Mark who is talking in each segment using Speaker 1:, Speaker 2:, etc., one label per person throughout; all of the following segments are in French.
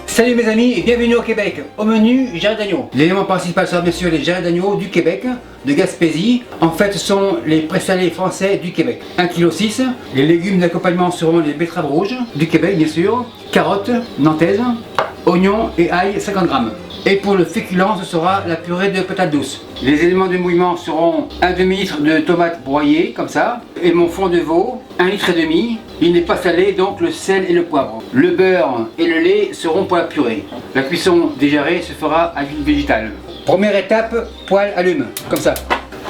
Speaker 1: Salut mes amis et bienvenue au Québec. Au menu, jarret d'agneau. L'élément principal sera bien sûr les jarrets d'agneau du Québec, de Gaspésie. En fait, ce sont les présalés français du Québec. 1,6 kg. Les légumes d'accompagnement seront les betteraves rouges du Québec bien sûr, carottes nantaises, oignons et ail 50 g. Et pour le féculent, ce sera la purée de patates douces. Les éléments de mouillement seront un demi-litre de tomates broyées, comme ça, et mon fond de veau, 1,5 litre. Il n'est pas salé, donc le sel et le poivre. Le beurre et le lait seront pour la purée. La cuisson des jarrets se fera à l'huile végétale. Première étape, poêle allume, comme ça.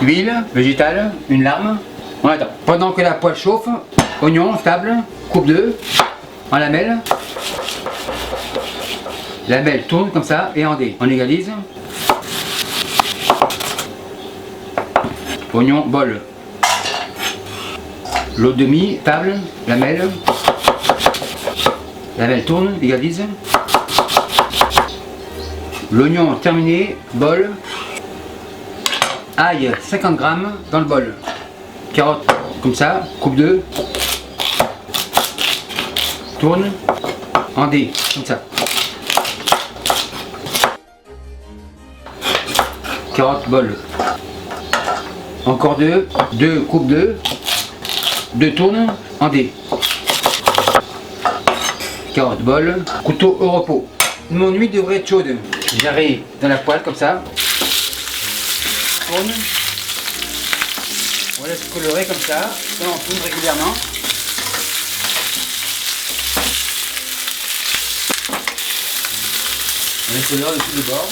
Speaker 1: Huile végétale, une larme, on attend. Pendant que la poêle chauffe, oignon, table, coupe d'œuf, en lamelles. La lamelle tourne comme ça et en dés. On égalise. Oignon, bol. L'eau demi, table, lamelle. Lamelle tourne, égalise. L'oignon terminé, bol. Ail 50 g dans le bol. Carotte comme ça, coupe d'œuf. Tourne, en dés, comme ça. Carotte, bol. Encore deux coupes d'œufs. 2 tournes en dés. Carotte, bol. Couteau au repos. Mon huile devrait être chaude. J'arrive dans la poêle comme ça. Tourne. On laisse colorer comme ça. Et on tourne régulièrement. On laisse colorer dessus le bord.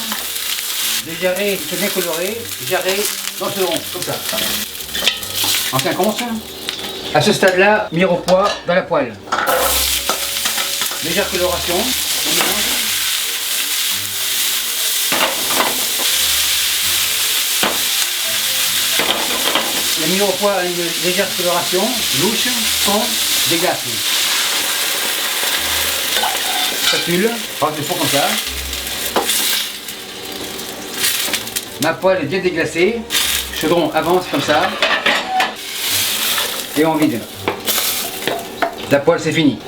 Speaker 1: Les jarrets sont bien colorés, jarrets dans ce rond, comme ça. En quinconce. À ce stade-là, mirepoix dans la poêle. Légère coloration, on mélange. La mirepoix a une légère coloration, louche, fond, déglace. Spatule, passe le four comme ça. Ma poêle est bien déglacée, chaudron avance comme ça, et on vide. La poêle c'est fini.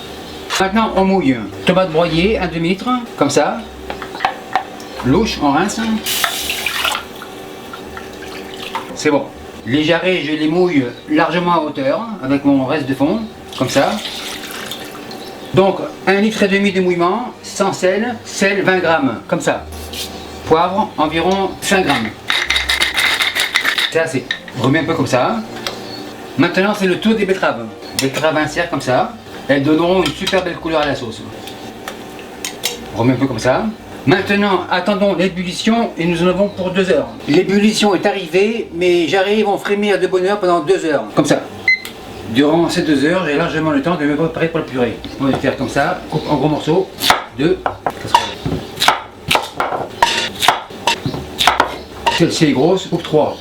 Speaker 1: Maintenant on mouille. Tomate broyée, 1 demi-litre, comme ça. Louche, on rince. C'est bon. Les jarrets, je les mouille largement à hauteur, avec mon reste de fond, comme ça. Donc 1,5 litre de mouillement, sans sel, sel 20 g, comme ça. Poivre, environ 5 g. C'est assez. On remet un peu comme ça. Maintenant, c'est le tour des betteraves. Betteraves insères comme ça. Elles donneront une super belle couleur à la sauce. On remet un peu comme ça. Maintenant, attendons l'ébullition et nous en avons pour 2 heures. L'ébullition est arrivée, mais j'arrive à frémir de bonne heure pendant 2 heures. Comme ça. Durant ces 2 heures, j'ai largement le temps de me préparer pour la purée. On va le faire comme ça. Coupe en gros morceaux. 2. Celle-ci est grosse, coupe 3,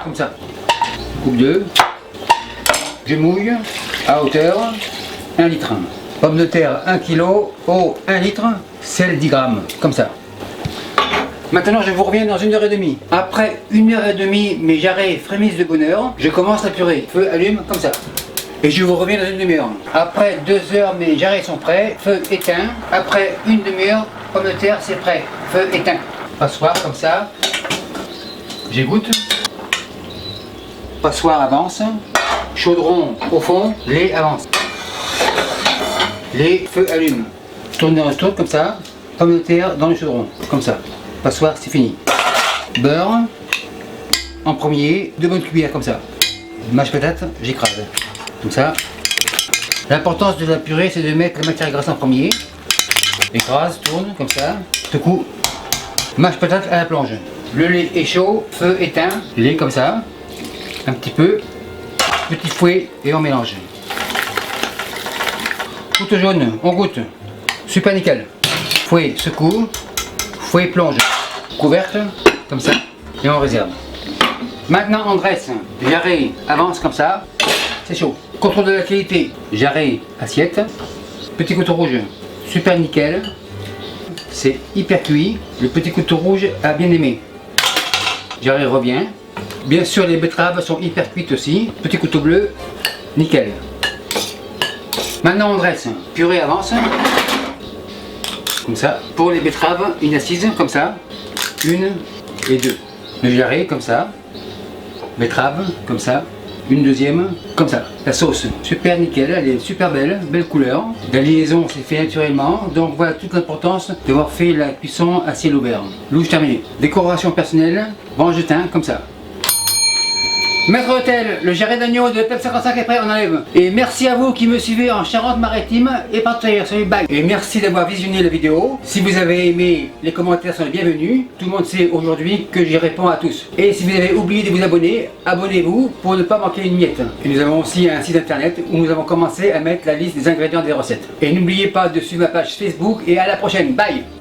Speaker 1: comme ça. Coupe 2. Je mouille à hauteur 1 litre. Pommes de terre 1 kg, eau 1 litre, sel 10 g, comme ça. Maintenant je vous reviens dans 1h30. Après 1h30, mes jarrets frémissent de bonne heure, je commence la purée. Feu allume, comme ça. Et je vous reviens dans une demi-heure. Après 2 heures, mes jarrets sont prêts, feu éteint. Après une demi-heure, pommes de terre c'est prêt, feu éteint. Passoire comme ça. J'égoutte. Passoire avance. Chaudron au fond. Lait avance. Lait, feu allume. Tournez en tour comme ça. Pommes de terre dans le chaudron. Comme ça. Passoire, c'est fini. Beurre. En premier. 2 bonnes cuillères comme ça. Mâche patate, j'écrase. Comme ça. L'importance de la purée, c'est de mettre la matière grasse en premier. Écrase, tourne comme ça. Secoue. Mâche patate à la plonge. Le lait est chaud, feu éteint, lait comme ça, un petit peu, petit fouet et on mélange. Goutte jaune, on goûte, super nickel. Fouet, secoue, fouet, plonge, couverte, comme ça, et on réserve. Maintenant on dresse, jarret avance comme ça, c'est chaud. Contrôle de la qualité, jarret, assiette, petit couteau rouge, super nickel, c'est hyper cuit, le petit couteau rouge a bien aimé. Jarret revient. Bien sûr, les betteraves sont hyper cuites aussi. Petit couteau bleu, nickel. Maintenant, on dresse. Purée avance. comme ça. Pour les betteraves, une assise comme ça, une et deux. Le jarret comme ça, betterave comme ça, une deuxième comme ça. La sauce, super nickel, elle est super belle, belle couleur. La liaison s'est fait naturellement, donc voilà toute l'importance d'avoir fait la cuisson à ciel ouvert. Louche terminée. Décoration personnelle, rangetin comme ça. Maître Hôtel, le jarret d'agneau de PEP 55 est prêt, on enlève. Et merci à vous qui me suivez en Charente-Maritime et partout sur les bagues. Et merci d'avoir visionné la vidéo. Si vous avez aimé, les commentaires sont les bienvenus. Tout le monde sait aujourd'hui que j'y réponds à tous. Et si vous avez oublié de vous abonner, abonnez-vous pour ne pas manquer une miette. Et nous avons aussi un site internet où nous avons commencé à mettre la liste des ingrédients des recettes. Et n'oubliez pas de suivre ma page Facebook et à la prochaine. Bye!